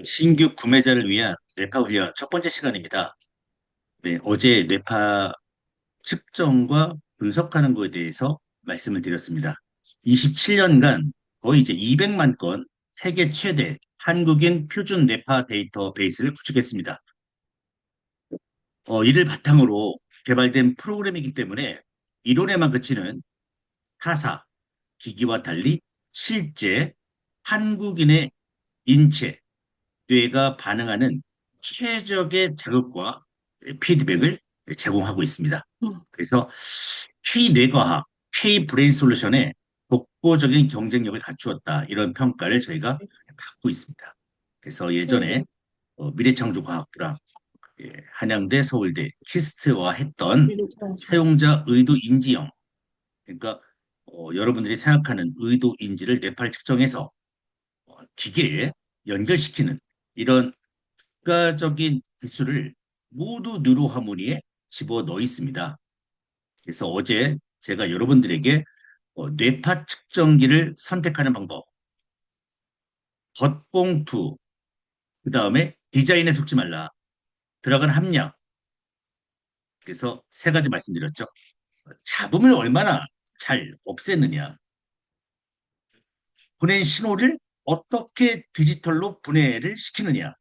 신규 구매자를 위한 뇌파 훈련 첫 번째 시간입니다. 네, 어제 뇌파 측정과 분석하는 것에 대해서 말씀을 드렸습니다. 27년간 거의 이제 200만 건 세계 최대 한국인 표준 뇌파 데이터베이스를 구축했습니다. 이를 바탕으로 개발된 프로그램이기 때문에 이론에만 그치는 타사, 기기와 달리 실제 한국인의 인체, 뇌가 반응하는 최적의 자극과 피드백을 제공하고 있습니다. 그래서 K뇌과학, K브레인 솔루션의 독보적인 경쟁력을 갖추었다. 이런 평가를 저희가 받고 있습니다. 그래서 예전에 미래창조과학부랑 한양대, 서울대, 키스트와 했던 사용자 의도 인지형, 그러니까 여러분들이 생각하는 의도 인지를 뇌파를 측정해서 기계에 연결시키는 이런 국가적인 기술을 모두 뉴로하모니에 집어넣어 있습니다. 그래서 어제 제가 여러분들에게 뇌파 측정기를 선택하는 방법, 겉봉투, 그 다음에 디자인에 속지 말라, 들어간 함량, 그래서 세 가지 말씀드렸죠. 잡음을 얼마나 잘 없애느냐, 보낸 신호를 어떻게 디지털로 분해를 시키느냐,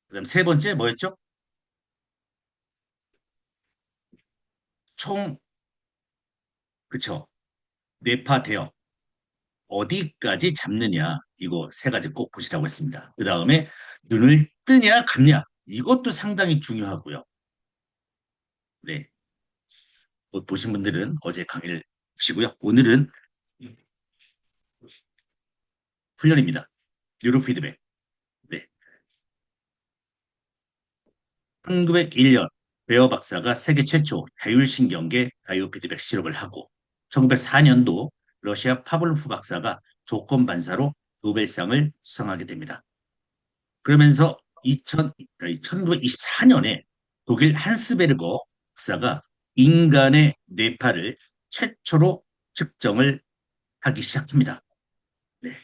그다음 세 번째 뭐였죠? 총, 그쵸, 뇌파 대역. 어디까지 잡느냐 이거 세 가지 꼭 보시라고 했습니다. 그 다음에 눈을 뜨냐 감냐 이것도 상당히 중요하고요. 네, 못 보신 분들은 어제 강의를 보시고요. 오늘은 훈련입니다. 뉴로 피드백. 네, 1901년 베어 박사가 세계 최초 자율신경계 바이오 피드백 실험을 하고 1904년도 러시아 파블로프 박사가 조건 반사로 노벨상을 수상하게 됩니다. 그러면서 1924년에 독일 한스베르거 박사가 인간의 뇌파를 최초로 측정을 하기 시작합니다. 네,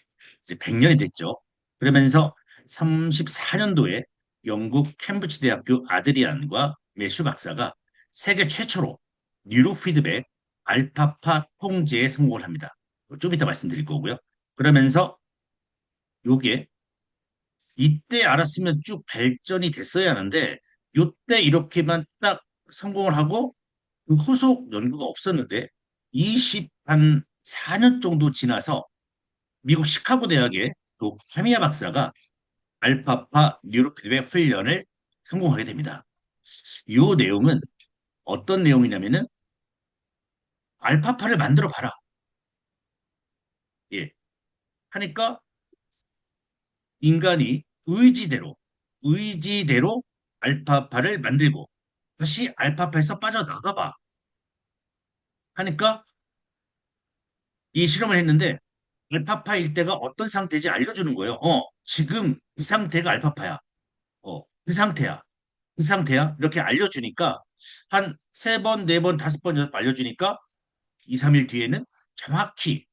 이제 100년이 됐죠. 그러면서 34년도에 영국 캠브리지 대학교 아드리안과 매슈 박사가 세계 최초로 뉴로 피드백 알파파 통제에 성공을 합니다. 좀 이따 말씀드릴 거고요. 그러면서 요게 이때 알았으면 쭉 발전이 됐어야 하는데 요때 이렇게만 딱 성공을 하고 그 후속 연구가 없었는데 20한 4년 정도 지나서 미국 시카고 대학의 또 카미야 박사가 알파파 뉴로피드백 훈련을 성공하게 됩니다. 이 내용은 어떤 내용이냐면은 알파파를 만들어 봐라. 예. 하니까 인간이 의지대로 알파파를 만들고 다시 알파파에서 빠져나가 봐. 하니까 이 실험을 했는데 알파파일 때가 어떤 상태인지 알려주는 거예요. 지금 이 상태가 알파파야. 그 상태야. 그 상태야. 이렇게 알려주니까 한 세 번, 네 번, 다섯 번, 여섯 번 알려주니까 2, 3일 뒤에는 정확히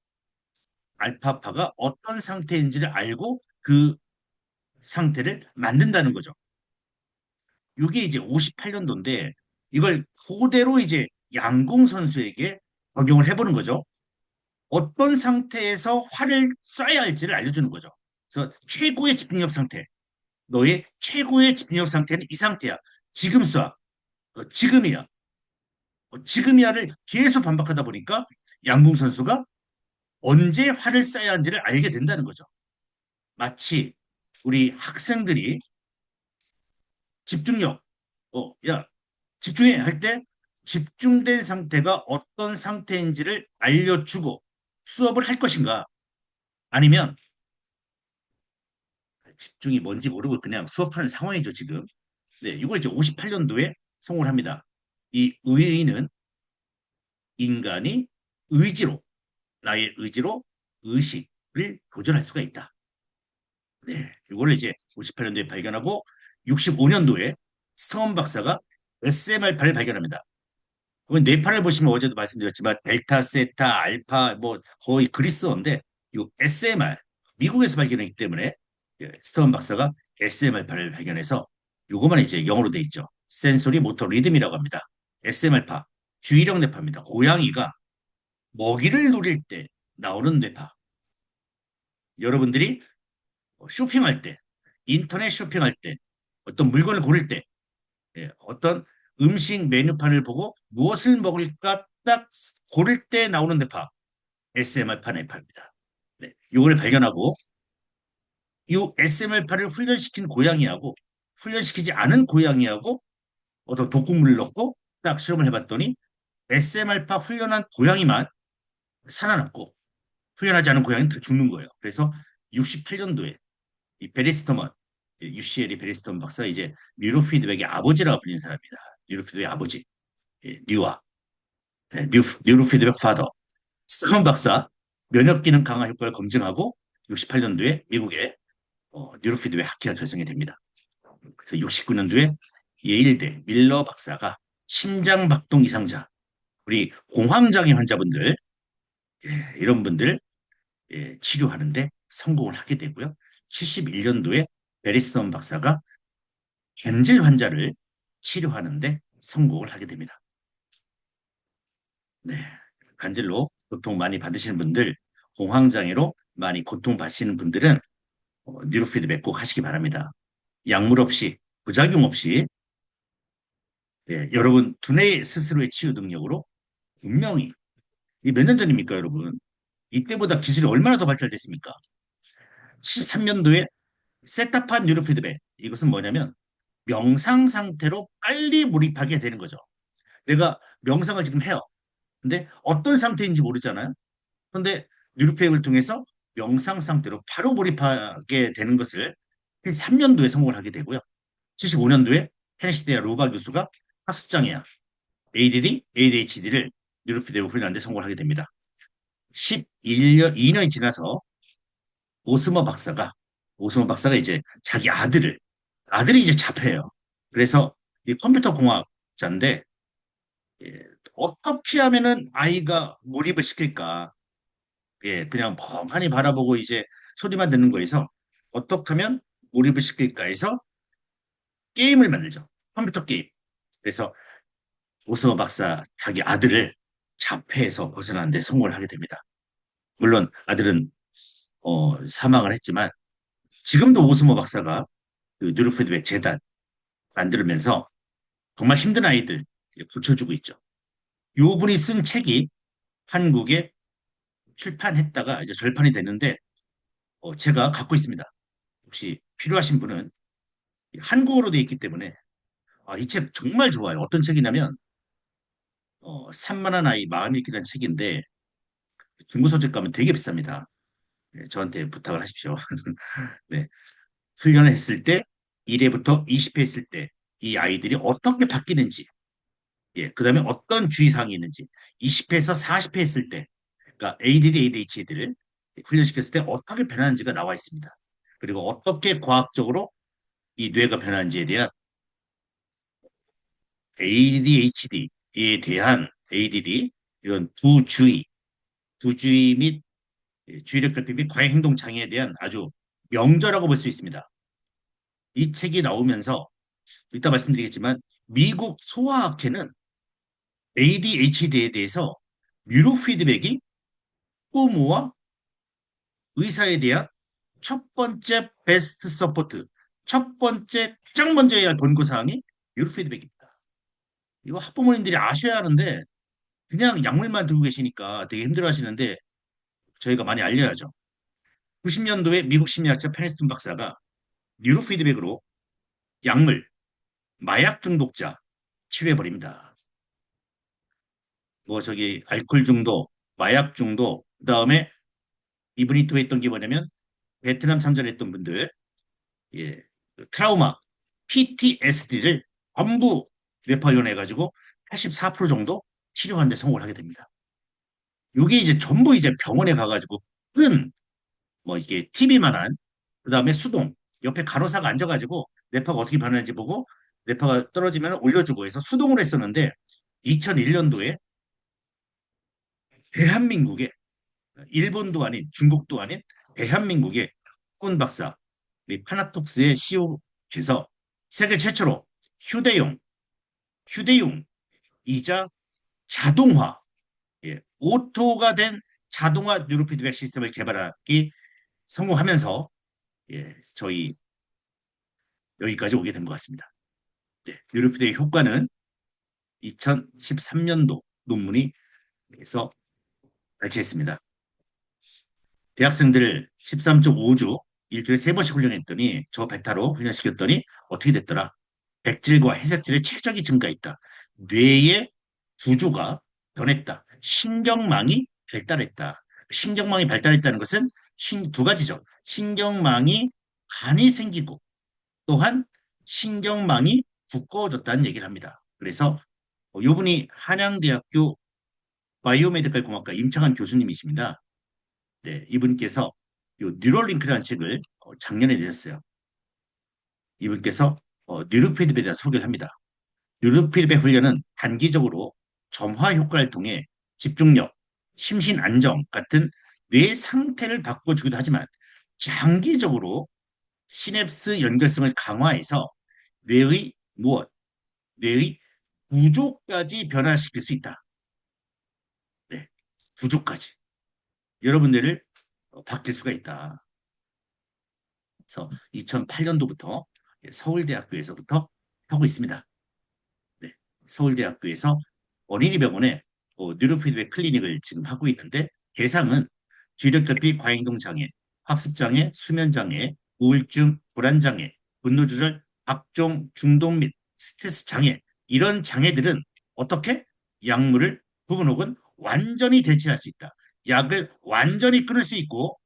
알파파가 어떤 상태인지를 알고 그 상태를 만든다는 거죠. 이게 이제 58년도인데 이걸 그대로 이제 양궁 선수에게 적용을 해보는 거죠. 어떤 상태에서 활을 쏴야 할지를 알려주는 거죠. 그래서 최고의 집중력 상태, 너의 최고의 집중력 상태는 이 상태야. 지금 쏴. 지금이야. 지금이야를 계속 반복하다 보니까 양궁 선수가 언제 활을 쏴야 하는지를 알게 된다는 거죠. 마치 우리 학생들이 집중력, 야, 집중해 할 때 집중된 상태가 어떤 상태인지를 알려주고 수업을 할 것인가 아니면 집중이 뭔지 모르고 그냥 수업하는 상황이죠, 지금. 네, 이걸 이제 58년도에 성공을 합니다. 이 의의는 인간이 의지로, 나의 의지로 의식을 조절할 수가 있다. 네, 이걸 이제 58년도에 발견하고 65년도에 스톤 박사가 SMR8을 발견합니다. 그건 뇌파를 보시면 어제도 말씀드렸지만 델타, 세타, 알파 뭐 거의 그리스어인데 이 SMR 미국에서 발견했기 때문에 스톤 박사가 SMR8를 발견해서 요거만 이제 영어로 돼 있죠. 센소리 모터 리듬이라고 합니다. SMR8 주의력 뇌파입니다. 고양이가 먹이를 노릴 때 나오는 뇌파. 여러분들이 쇼핑할 때, 인터넷 쇼핑할 때, 어떤 물건을 고를 때, 어떤 음식 메뉴판을 보고 무엇을 먹을까 딱 고를 때 나오는 뇌파, SMR8 뇌파입니다. 네, 이걸 발견하고 이 SMR8을 훈련시킨 고양이하고 훈련시키지 않은 고양이하고 어떤 독극물을 넣고 딱 실험을 해봤더니 SMR8 훈련한 고양이만 살아남고 훈련하지 않은 고양이는 다 죽는 거예요. 그래서 68년도에 이 베리스터먼, UCL의 베리스터먼 박사 이제 뉴로 피드백의 아버지라고 불리는 사람입니다. 뉴로 피드백의 아버지, 뉴아, 뉴로 피드백 파더. 스터먼 박사 면역 기능 강화 효과를 검증하고 68년도에 미국의 뉴로 피드백 학회가 결성이 됩니다. 그래서 69년도에 예일대 밀러 박사가 심장 박동 이상자, 우리 공황장애 환자분들, 이런 분들 치료하는데 성공을 하게 되고요. 71년도에 베리스턴 박사가 간질 환자를 치료하는데 성공을 하게 됩니다. 네, 간질로 고통 많이 받으시는 분들, 공황장애로 많이 고통받으시는 분들은 뉴로피드백 꼭 하시기 바랍니다. 약물 없이, 부작용 없이 여러분 두뇌 스스로의 치유 능력으로 분명히 이 몇 년 전입니까, 여러분? 이때보다 기술이 얼마나 더 발달됐습니까? 73년도에 세타판 뉴로피드백 이것은 뭐냐면 명상 상태로 빨리 몰입하게 되는 거죠. 내가 명상을 지금 해요. 근데 어떤 상태인지 모르잖아요. 근데 뉴로피드백을 통해서 명상 상태로 바로 몰입하게 되는 것을 3년도에 성공을 하게 되고요. 75년도에 테네시 대학 루바 교수가 학습장애야, ADD, ADHD를 뉴로피드백을 훈련하는데 성공을 하게 됩니다. 11년, 2년이 지나서 오스머 박사가 오스머 박사가 이제 자기 아들이 이제 자폐예요. 그래서 이 컴퓨터 공학자인데 어떻게 하면은 아이가 몰입을 시킬까? 그냥 멍하니 바라보고 이제 소리만 듣는 거에서 어떻게 하면 몰입을 시킬까 해서 게임을 만들죠. 컴퓨터 게임. 그래서 오스머 박사 자기 아들을 자폐에서 벗어나는데 성공을 하게 됩니다. 물론 아들은 사망을 했지만 지금도 오스머 박사가 그 뉴로피드백 재단 만들면서 정말 힘든 아이들 고쳐주고 있죠. 요 분이 쓴 책이 한국에 출판했다가 이제 절판이 됐는데 제가 갖고 있습니다. 혹시 필요하신 분은 한국어로 되어 있기 때문에 이 책 정말 좋아요. 어떤 책이냐면 산만한 아이 마음 읽기라는 책인데 중고서적 가면 되게 비쌉니다. 저한테 부탁을 하십시오. 네, 훈련을 했을 때 1회부터 20회 했을 때 이 아이들이 어떻게 바뀌는지 그다음에 어떤 주의사항이 있는지 20회에서 40회 했을 때 그러니까 ADD, ADHD를 훈련시켰을 때 어떻게 변하는지가 나와 있습니다. 그리고 어떻게 과학적으로 이 뇌가 변하는지에 대한 ADHD에 대한 ADD 이런 부주의 및 주의력 결핍 및 과잉 행동 장애에 대한 아주 명저라고 볼 수 있습니다. 이 책이 나오면서 이따 말씀드리겠지만 미국 소아학회는 ADHD에 대해서 뉴로 피드백이 부모와 의사에 대한 첫 번째 베스트 서포트, 첫 번째 가장 먼저 해야 할 권고사항이 뉴로 피드백입니다. 이거 학부모님들이 아셔야 하는데 그냥 약물만 들고 계시니까 되게 힘들어하시는데 저희가 많이 알려야죠. 90년도에 미국 심리학자 페니스턴 박사가 뉴로 피드백으로 약물, 마약 중독자 치료해버립니다. 뭐 저기 알코올 중독, 마약 중독, 그다음에 이분이 또 했던 게 뭐냐면 베트남 참전을 했던 분들 예, 그 트라우마, PTSD를 전부 뇌파이온해가지고 84% 정도 치료하는 데 성공을 하게 됩니다. 이게 이제 전부 이제 병원에 가가지고 큰 뭐 이게 TV만한 그다음에 수동 옆에 간호사가 앉아가지고 뇌파가 어떻게 변하는지 보고 뇌파가 떨어지면 올려주고 해서 수동으로 했었는데 2001년도에 대한민국에 일본도 아닌 중국도 아닌 대한민국의 군 박사 이 파나톡스의 CEO께서 세계 최초로 휴대용, 휴대용이자 자동화, 오토가 된 자동화 뉴로피드백 시스템을 개발하기 성공하면서 저희 여기까지 오게 된 것 같습니다. 뉴로피드백 효과는 2013년도 논문에서 발췌했습니다. 대학생들을 13.5주 일주일에 3번씩 훈련했더니 저 베타로 훈련시켰더니 어떻게 됐더라? 백질과 해색질의 최적이 증가했다. 뇌의 구조가 변했다. 신경망이 발달했다. 신경망이 발달했다는 것은 두 가지죠. 신경망이 간이 생기고 또한 신경망이 두꺼워졌다는 얘기를 합니다. 그래서 이분이 한양대학교 바이오메디컬 공학과 임창환 교수님이십니다. 네, 이분께서 요 뉴럴링크라는 책을 작년에 내셨어요. 이분께서 뉴로피드백에 대한 소개를 합니다. 뉴로피드백 훈련은 단기적으로 점화 효과를 통해 집중력, 심신 안정 같은 뇌 상태를 바꿔주기도 하지만 장기적으로 시냅스 연결성을 강화해서 뇌의 무엇, 뇌의 구조까지 변화시킬 수 있다. 네, 구조까지. 여러분들을 바뀔 수가 있다. 그래서 2008년도부터 서울대학교에서부터 하고 있습니다. 네, 서울대학교에서 어린이병원에 뉴로피드백 클리닉을 지금 하고 있는데 대상은 주력결핍 과행동 장애, 학습장애, 수면장애, 우울증, 불안장애, 분노조절, 각종 중독 및 스트레스 장애 이런 장애들은 어떻게 약물을 부분 혹은 완전히 대체할 수 있다. 약을 완전히 끊을 수 있고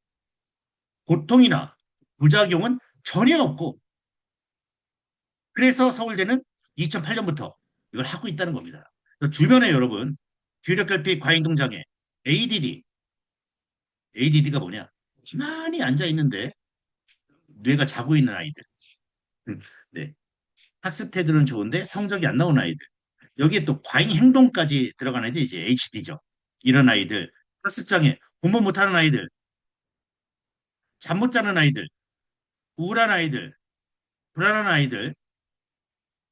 고통이나 부작용은 전혀 없고 그래서 서울대는 2008년부터 이걸 하고 있다는 겁니다. 주변에 여러분 주력결핍 과잉동장애 ADD가 뭐냐? 가만히 앉아 있는데 뇌가 자고 있는 아이들. 네. 학습 태도는 좋은데 성적이 안 나오는 아이들. 여기에 또 과잉 행동까지 들어가는 애들 이제 HD죠. 이런 아이들, 학습장애, 공부 못하는 아이들, 잠 못 자는 아이들, 우울한 아이들, 불안한 아이들,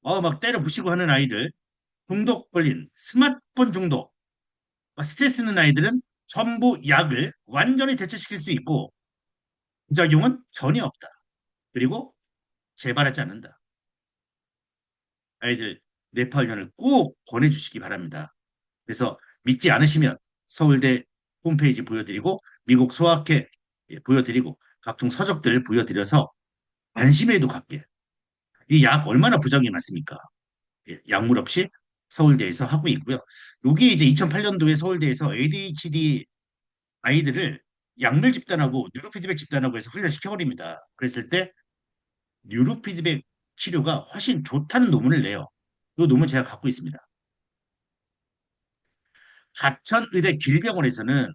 막 때려 부시고 하는 아이들, 중독 걸린 스마트폰 중독, 스트레스 있는 아이들은 전부 약을 완전히 대체시킬 수 있고 부작용은 전혀 없다. 그리고 재발하지 않는다. 아이들 뇌파 훈련을 꼭 권해주시기 바랍니다. 그래서 믿지 않으시면 서울대 홈페이지 보여드리고 미국 소아학회 보여드리고 각종 서적들 보여드려서 안심해도 갖게. 이 약 얼마나 부작용이 많습니까? 약물 없이 서울대에서 하고 있고요. 여기 이제 2008년도에 서울대에서 ADHD 아이들을 약물 집단하고 뉴로피드백 집단하고 해서 훈련시켜버립니다. 그랬을 때 뉴로피드백 치료가 훨씬 좋다는 논문을 내요. 이 논문 제가 갖고 있습니다. 가천의대 길병원에서는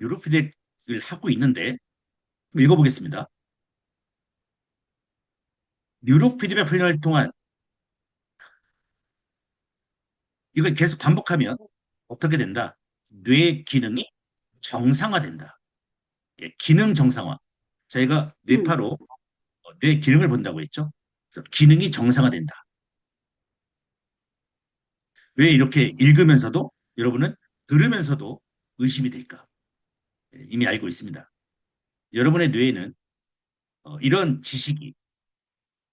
뉴로피드백을 하고 있는데 읽어보겠습니다. 뉴로피드백 훈련을 통한 이걸 계속 반복하면 어떻게 된다? 뇌 기능이 정상화된다. 기능 정상화. 저희가 뇌파로 뇌 기능을 본다고 했죠. 그래서 기능이 정상화된다. 왜 이렇게 읽으면서도 여러분은 들으면서도 의심이 될까? 이미 알고 있습니다. 여러분의 뇌에는 이런 지식이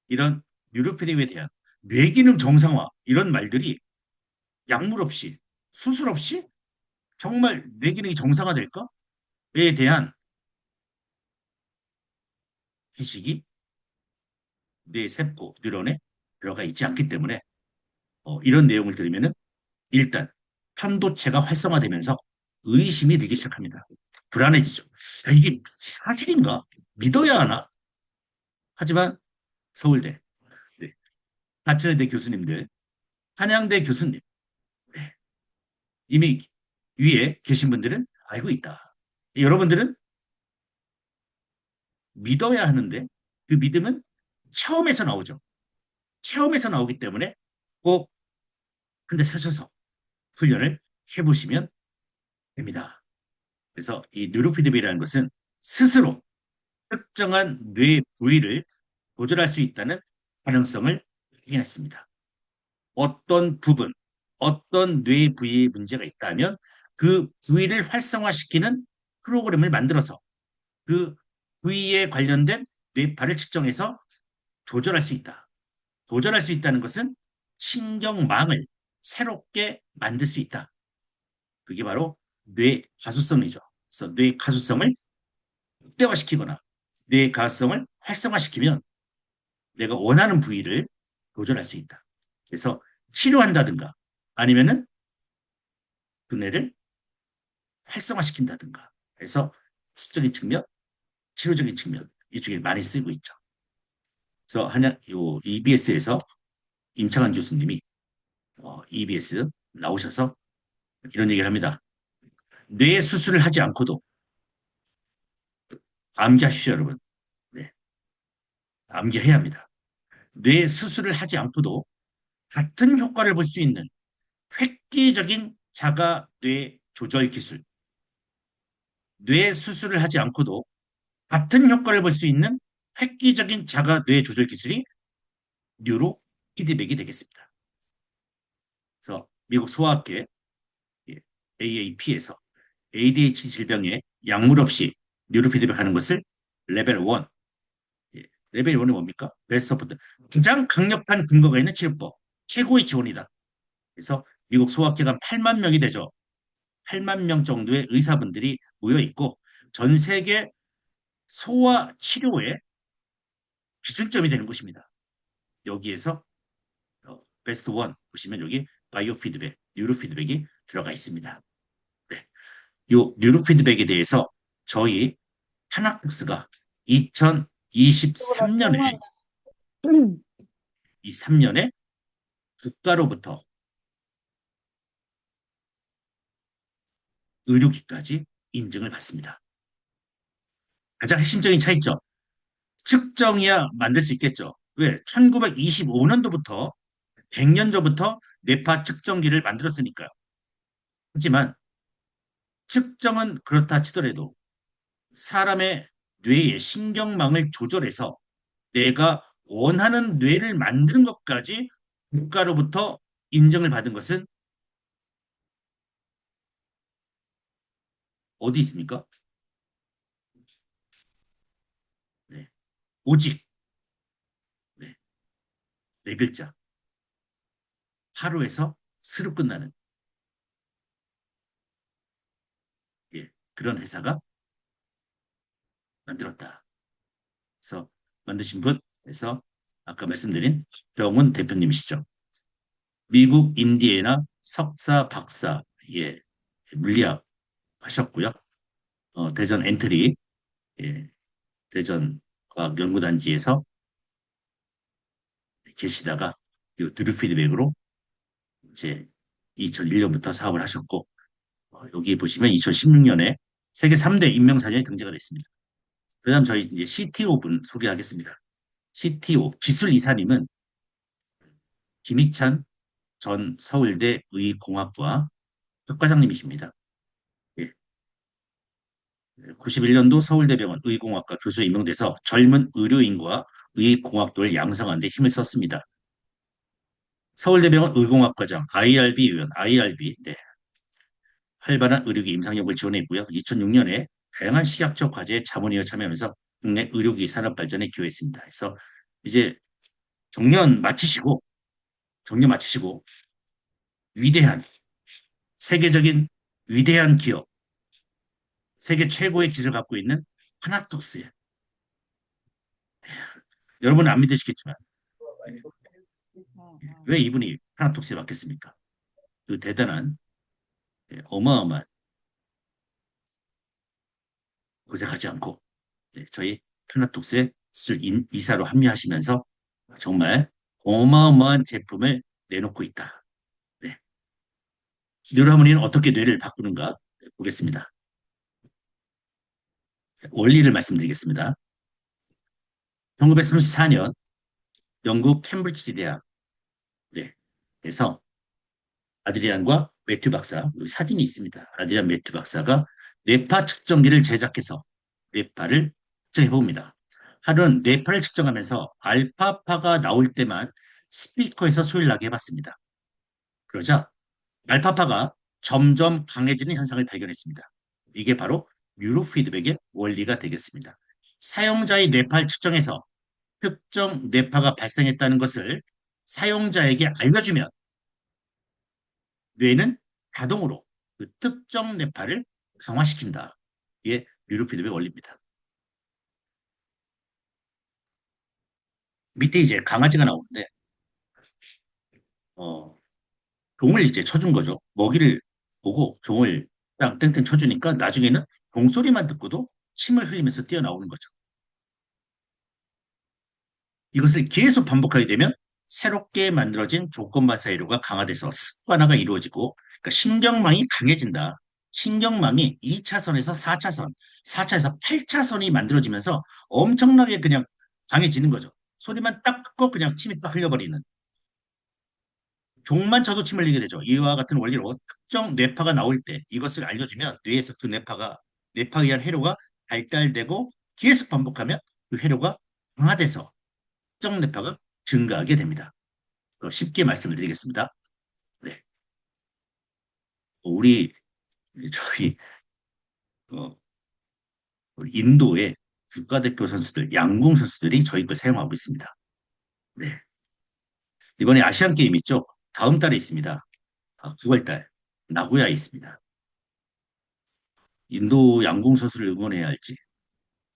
이런 뉴로페디에 대한 뇌기능 정상화 이런 말들이 약물 없이 수술 없이 정말 뇌기능이 정상화될까?에 대한 지식이 뇌 세포 뉴런에 들어가 있지 않기 때문에 이런 내용을 들으면은 일단 편도체가 활성화되면서 의심이 들기 시작합니다. 불안해지죠. 야, 이게 사실인가? 믿어야 하나? 하지만 서울대, 네, 가천의대 교수님들, 한양대 교수님, 네, 이미 위에 계신 분들은 알고 있다. 여러분들은 믿어야 하는데 그 믿음은 체험에서 나오죠. 체험에서 나오기 때문에 꼭 한 대 사셔서 훈련을 해보시면 됩니다. 그래서 이 뉴로피드백이라는 것은 스스로 특정한 뇌 부위를 조절할 수 있다는 가능성을 확인했습니다. 어떤 부분, 어떤 뇌 부위에 문제가 있다면 그 부위를 활성화시키는 프로그램을 만들어서 그 부위에 관련된 뇌파를 측정해서 조절할 수 있다. 조절할 수 있다는 것은 신경망을 새롭게 만들 수 있다. 그게 바로 뇌 가소성이죠. 그래서 뇌 가소성을 극대화시키거나 뇌 가소성을 활성화시키면 내가 원하는 부위를 조절할 수 있다. 그래서 치료한다든가 아니면은 그 뇌를 활성화시킨다든가 해서 학습적인 측면, 치료적인 측면 이쪽에 많이 쓰이고 있죠. 그래서 요 EBS에서 임창환 교수님이 EBS 나오셔서 이런 얘기를 합니다. 뇌 수술을 하지 않고도 암기하십시오, 여러분. 네, 암기해야 합니다. 뇌 수술을 하지 않고도 같은 효과를 볼 수 있는 획기적인 자가 뇌 조절 기술, 뇌 수술을 하지 않고도 같은 효과를 볼 수 있는 획기적인 자가 뇌 조절 기술이 뉴로 피드백이 되겠습니다. 그래서 미국 소아학회 AAP에서 ADHD 질병에 약물 없이 뉴로 피드백하는 것을 레벨 1, 레벨 1이 뭡니까? 베스트 오브 가장 강력한 근거가 있는 치료법, 최고의 지원이다. 그래서 미국 소아학회가 8만 명이 되죠. 8만 명 정도의 의사분들이 모여 있고 전 세계 소아 치료의 기준점이 되는 곳입니다. 여기에서 베스트 원 보시면 여기 바이오 피드백, 뉴로 피드백이 들어가 있습니다. 네. 이 뉴로 피드백에 대해서 저희 한학북스가 2023년에 이 3년에 국가로부터 의료기까지 인증을 받습니다. 가장 핵심적인 차이점, 측정이야 만들 수 있겠죠. 왜? 1925년도부터 100년 전부터 뇌파 측정기를 만들었으니까요. 하지만 측정은 그렇다 치더라도 사람의 뇌의 신경망을 조절해서 내가 원하는 뇌를 만드는 것까지 국가로부터 인정을 받은 것은 어디 있습니까? 네. 오직 네. 네 글자. 하루에서 스루 끝나는 예, 그런 회사가 만들었다. 그래서 만드신 분에서 아까 말씀드린 정훈 대표님이시죠. 미국 인디애나 석사 박사 예, 물리학 하셨고요. 대전 엔트리 예, 대전 과학연구단지에서 계시다가 이 드루 피드백으로 이제 2001년부터 사업을 하셨고 여기 보시면 2016년에 세계 3대 인명사전에 등재가 됐습니다. 그다음 저희 이제 CTO 분 소개하겠습니다. CTO 기술 이사님은 김희찬 전 서울대 의공학과 학과장님이십니다. 예, 91년도 서울대병원 의공학과 교수에 임명돼서 젊은 의료인과 의공학도를 양성하는 데 힘을 썼습니다. 서울대병원 의공학과장 IRB 위원 IRB 네, 활발한 의료기 임상연구를 지원했고요. 2006년에 다양한 식약처 과제에 자문위원 참여하면서 국내 의료기 산업 발전에 기여했습니다. 그래서 이제 정년 마치시고 정년 마치시고 위대한 세계적인 위대한 기업, 세계 최고의 기술을 갖고 있는 하나톡스에 여러분은 안 믿으시겠지만 왜 이분이 하나톡스에 맡겼습니까? 그 대단한 어마어마한 고생하지 않고 저희 하나톡스에 기술 이사로 합류하시면서 정말 어마어마한 제품을 내놓고 있다. 네. 뉴로하모니는 어떻게 뇌를 바꾸는가 보겠습니다. 원리를 말씀드리겠습니다. 1934년 영국 캠브리지 대학 네, 에서 아드리안과 매튜 박사, 여기 사진이 있습니다. 아드리안 매튜 박사가 뇌파 측정기를 제작해서 뇌파를 측정해 봅니다. 하루는 뇌파를 측정하면서 알파파가 나올 때만 스피커에서 소리를 나게 해봤습니다. 그러자 알파파가 점점 강해지는 현상을 발견했습니다. 이게 바로 뉴로 피드백의 원리가 되겠습니다. 사용자의 뇌파를 측정해서 특정 뇌파가 발생했다는 것을 사용자에게 알려주면 뇌는 자동으로 그 특정 뇌파를 강화시킨다. 이게 뉴로 피드백 원리입니다. 밑에 이제 강아지가 나오는데 어, 종을 이제 쳐준 거죠. 먹이를 보고 종을 딱 땡땡 쳐주니까 나중에는 종소리만 듣고도 침을 흘리면서 뛰어나오는 거죠. 이것을 계속 반복하게 되면 새롭게 만들어진 조건반 사이로가 강화돼서 습관화가 이루어지고 그러니까 신경망이 강해진다. 신경망이 2차선에서 4차선, 4차에서 8차선이 만들어지면서 엄청나게 그냥 강해지는 거죠. 소리만 딱 듣고 그냥 침이 딱 흘려버리는. 종만 쳐도 침 흘리게 되죠. 이와 같은 원리로 특정 뇌파가 나올 때 이것을 알려주면 뇌에서 그 뇌파에 의한 회로가 발달되고 계속 반복하면 그 회로가 강화돼서 특정 뇌파가 증가하게 됩니다. 쉽게 말씀을 드리겠습니다. 네. 우리 저희 어, 우리 인도의 국가대표 선수들, 양궁 선수들이 저희 걸 사용하고 있습니다. 네. 이번에 아시안 게임 있죠? 다음 달에 있습니다. 9월 달 나고야에 있습니다. 인도 양궁 선수를 응원해야 할지,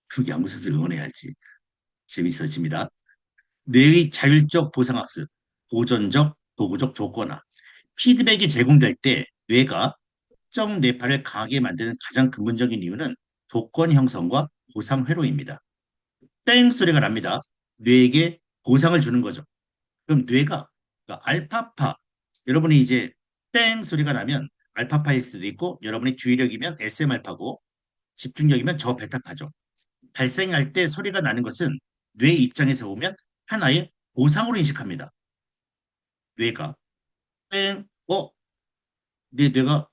그 양궁 선수를 응원해야 할지 재밌어집니다. 뇌의 자율적 보상학습, 보전적, 도구적 조건화. 피드백이 제공될 때 뇌가 특정 뇌파를 강하게 만드는 가장 근본적인 이유는 조건 형성과 보상 회로입니다. 땡 소리가 납니다. 뇌에게 보상을 주는 거죠. 그럼 뇌가 그러니까 알파파 여러분이 이제 땡 소리가 나면 알파파일 수도 있고 여러분이 주의력이면 SM알파고 집중력이면 저베타파죠. 발생할 때 소리가 나는 것은 뇌 입장에서 보면 하나의 보상으로 인식합니다. 뇌가 땡, 내 뇌가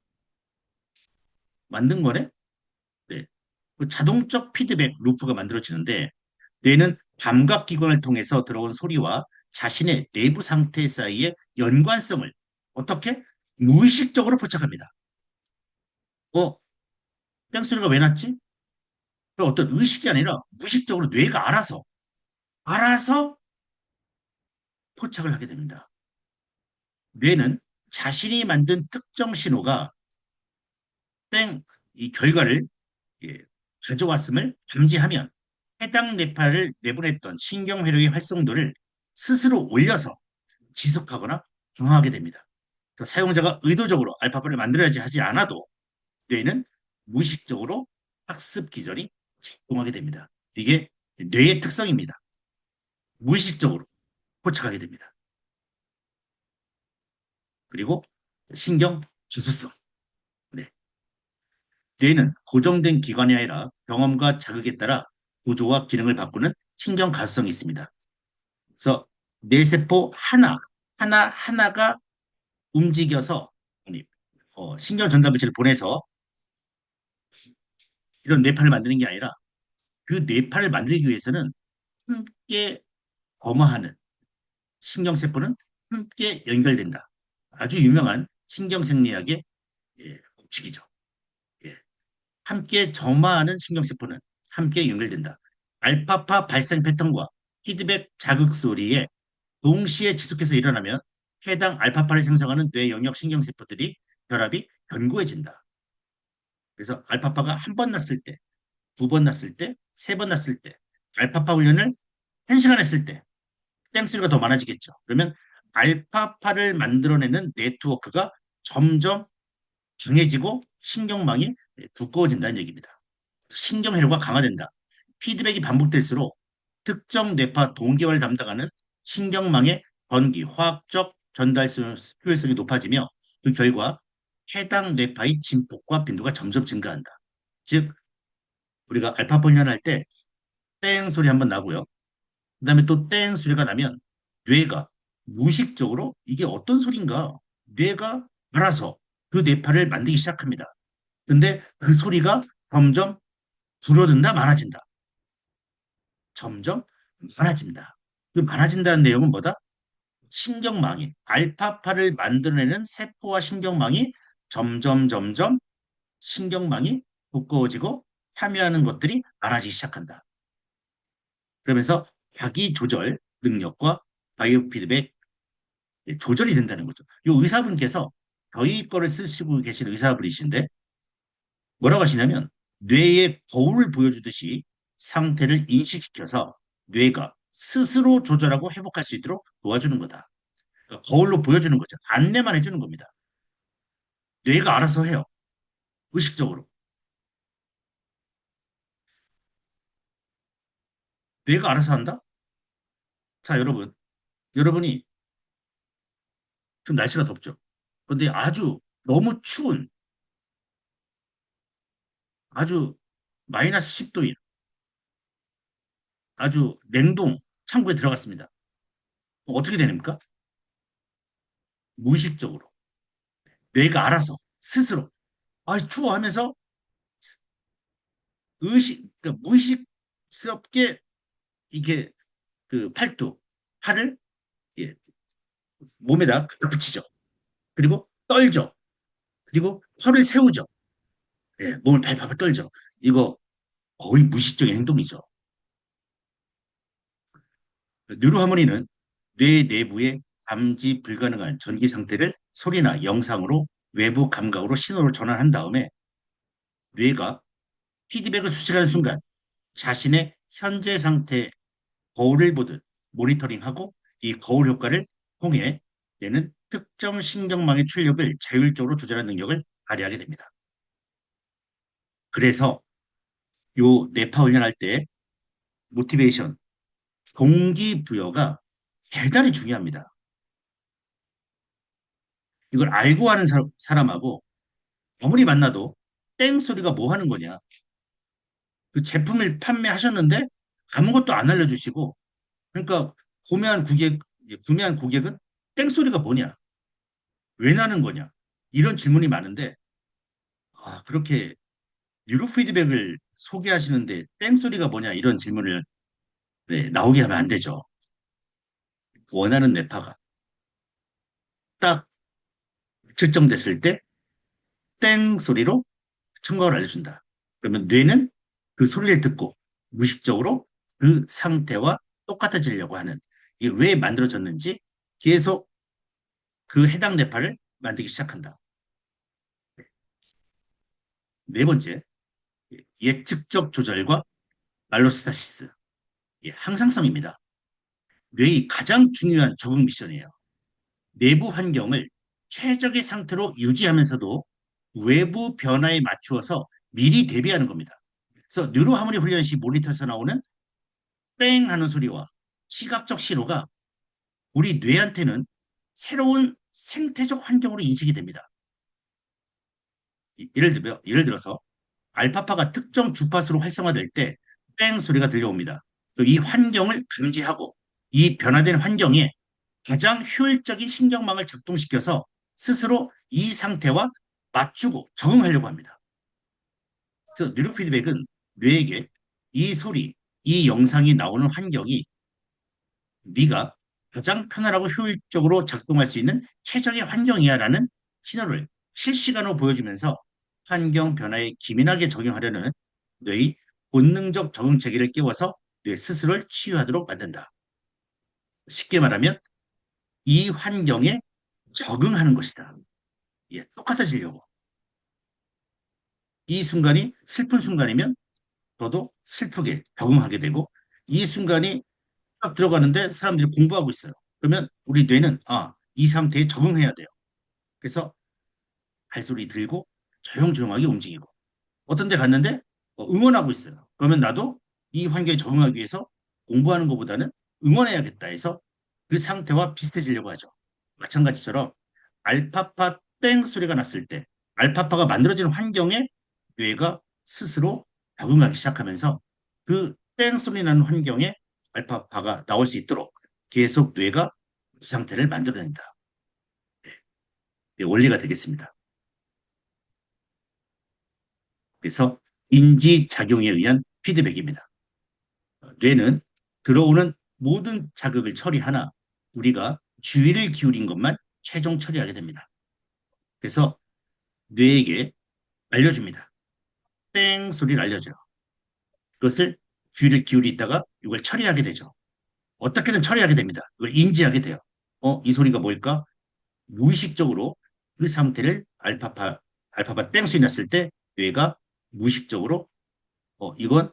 만든 거네? 네. 그 자동적 피드백 루프가 만들어지는데 뇌는 감각기관을 통해서 들어온 소리와 자신의 내부 상태 사이의 연관성을 어떻게? 무의식적으로 포착합니다. 어, 뺑소리가 왜 났지? 그 어떤 의식이 아니라 무의식적으로 뇌가 알아서 포착을 하게 됩니다. 뇌는 자신이 만든 특정 신호가 이 결과를 예, 가져왔음을 감지하면 해당 뇌파를 내보냈던 신경회로의 활성도를 스스로 올려서 지속하거나 강화하게 됩니다. 사용자가 의도적으로 알파파를 만들어야지 하지 않아도 뇌는 무의식적으로 학습 기전이 작동하게 됩니다. 이게 뇌의 특성입니다. 무의식적으로 포착하게 됩니다. 그리고 신경 주수성. 네. 뇌는 고정된 기관이 아니라 경험과 자극에 따라 구조와 기능을 바꾸는 신경 가능성이 있습니다. 그래서 뇌세포 하나가 움직여서 신경 전달 물질을 보내서 이런 뇌파를 만드는 게 아니라 그 뇌파를 만들기 위해서는 함께 범하는 신경세포는 함께 연결된다. 아주 유명한 신경생리학의 법칙이죠. 예. 함께 점화하는 신경세포는 함께 연결된다. 알파파 발생 패턴과 피드백 자극 소리에 동시에 지속해서 일어나면 해당 알파파를 생성하는 뇌 영역 신경세포들이 결합이 견고해진다. 그래서 알파파가 한 번 났을 때, 두 번 났을 때, 세 번 났을 때, 알파파 훈련을 한 시간 했을 때, 땡스리가 더 많아지겠죠. 그러면 알파파를 만들어내는 네트워크가 점점 강해지고 신경망이 두꺼워진다는 얘기입니다. 신경회로가 강화된다. 피드백이 반복될수록 특정 뇌파 동기화를 담당하는 신경망의 전기, 화학적 전달 효율성이 높아지며 그 결과 해당 뇌파의 진폭과 빈도가 점점 증가한다. 즉, 우리가 알파파 훈련할 때 땡 소리 한번 나고요. 그다음에 또 땡 소리가 나면 뇌가 무의식적으로 이게 어떤 소리인가 뇌가 알아서 그 뇌파를 만들기 시작합니다. 근데 그 소리가 점점 줄어든다 많아진다. 점점 많아집니다. 그 많아진다는 내용은 뭐다? 신경망이, 알파파를 만들어내는 세포와 신경망이 점점 신경망이 두꺼워지고 참여하는 것들이 많아지기 시작한다. 그러면서 자기 조절 능력과 바이오 피드백 조절이 된다는 거죠. 이 의사분께서 저희 거를 쓰시고 계신 의사분이신데 뭐라고 하시냐면 뇌의 거울을 보여주듯이 상태를 인식시켜서 뇌가 스스로 조절하고 회복할 수 있도록 도와주는 거다. 그러니까 거울로 보여주는 거죠. 안내만 해주는 겁니다. 뇌가 알아서 해요. 의식적으로. 뇌가 알아서 한다? 자, 여러분이 좀 날씨가 덥죠. 근데 아주 너무 추운 아주 마이너스 10도인 아주 냉동 창고에 들어갔습니다. 어떻게 되됩니까? 무의식적으로 뇌가 알아서 스스로 아 추워 하면서 그러니까 무의식스럽게 이게 그 팔을 예, 몸에다 붙이죠. 그리고 떨죠. 그리고 혀를 세우죠. 예, 몸을 발발 떨죠. 이거 거의 무의식적인 행동이죠. 뉴로하모니는 뇌 내부의 감지 불가능한 전기 상태를 소리나 영상으로 외부 감각으로 신호를 전환한 다음에 뇌가 피드백을 수식하는 순간 자신의 현재 상태 거울을 보듯 모니터링하고 이 거울 효과를 통해 뇌는 특정 신경망의 출력을 자율적으로 조절하는 능력을 발휘하게 됩니다. 그래서 요 뇌파 훈련할 때 모티베이션, 동기부여가 대단히 중요합니다. 이걸 알고 하는 사람하고 아무리 만나도 땡 소리가 뭐 하는 거냐. 그 제품을 판매하셨는데 아무것도 안 알려주시고 그러니까 구매한 고객은 땡 소리가 뭐냐? 왜 나는 거냐? 이런 질문이 많은데 그렇게 뉴로 피드백을 소개하시는데 땡 소리가 뭐냐? 이런 질문을 네, 나오게 하면 안 되죠. 원하는 뇌파가 딱 측정됐을 때 땡 소리로 청각을 알려준다. 그러면 뇌는 그 소리를 듣고 무의식적으로 그 상태와 똑같아지려고 하는 이게 왜 만들어졌는지 계속 그 해당 뇌파를 만들기 시작한다. 네 번째, 예측적 조절과 말로스타시스, 항상성입니다. 뇌의 가장 중요한 적응 미션이에요. 내부 환경을 최적의 상태로 유지하면서도 외부 변화에 맞추어서 미리 대비하는 겁니다. 그래서 뉴로하모니 훈련 시 모니터에서 나오는 뺑 하는 소리와 시각적 신호가 우리 뇌한테는 새로운 생태적 환경으로 인식이 됩니다. 예를 들어서 알파파가 특정 주파수로 활성화될 때 뺑 소리가 들려옵니다. 이 환경을 감지하고 이 변화된 환경에 가장 효율적인 신경망을 작동시켜서 스스로 이 상태와 맞추고 적응하려고 합니다. 그래서 뉴로피드백은 뇌에게 이 소리, 이 영상이 나오는 환경이 네가 가장 편안하고 효율적으로 작동할 수 있는 최적의 환경이야라는 신호를 실시간으로 보여주면서 환경 변화에 기민하게 적용하려는 뇌의 본능적 적응 체계를 깨워서 뇌 스스로를 치유하도록 만든다. 쉽게 말하면 이 환경에 적응하는 것이다. 똑같아지려고. 이 순간이 슬픈 순간이면 저도 슬프게 적응하게 되고 이 순간이 딱 들어가는데 사람들이 공부하고 있어요. 그러면 우리 뇌는 이 상태에 적응해야 돼요. 그래서 발소리 들고 조용조용하게 움직이고 어떤 데 갔는데 응원하고 있어요. 그러면 나도 이 환경에 적응하기 위해서 공부하는 것보다는 응원해야겠다 해서 그 상태와 비슷해지려고 하죠. 마찬가지처럼 알파파 땡 소리가 났을 때 알파파가 만들어지는 환경에 뇌가 스스로 적응하기 시작하면서 그 땡 소리 나는 환경에 알파파가 나올 수 있도록 계속 뇌가 그 상태를 만들어낸다. 네, 원리가 되겠습니다. 그래서 인지작용에 의한 피드백입니다. 뇌는 들어오는 모든 자극을 처리하나 우리가 주의를 기울인 것만 최종 처리하게 됩니다. 그래서 뇌에게 알려줍니다. 땡 소리를 알려줘요. 그것을 주의를 기울이다가 이걸 처리하게 되죠. 어떻게든 처리하게 됩니다. 이걸 인지하게 돼요. 이 소리가 뭘까? 무의식적으로 그 상태를 알파파 땡 소리 났을 때 뇌가 무의식적으로 이건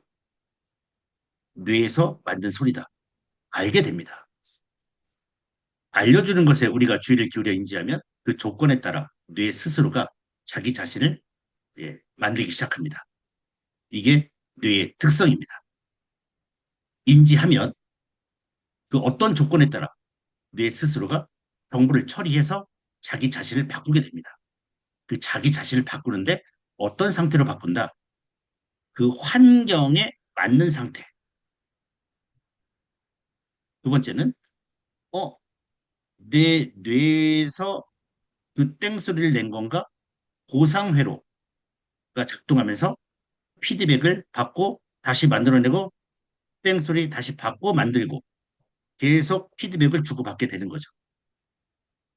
뇌에서 만든 소리다. 알게 됩니다. 알려주는 것에 우리가 주의를 기울여 인지하면 그 조건에 따라 뇌 스스로가 자기 자신을 만들기 시작합니다. 이게 뇌의 특성입니다. 인지하면 그 어떤 조건에 따라 뇌 스스로가 정보를 처리해서 자기 자신을 바꾸게 됩니다. 그 자기 자신을 바꾸는데 어떤 상태로 바꾼다? 그 환경에 맞는 상태. 두 번째는 어, 내 뇌에서 그 땡소리를 낸 건가? 고상회로가 작동하면서 피드백을 받고 다시 만들어내고 땡소리 다시 받고 만들고 계속 피드백을 주고받게 되는 거죠.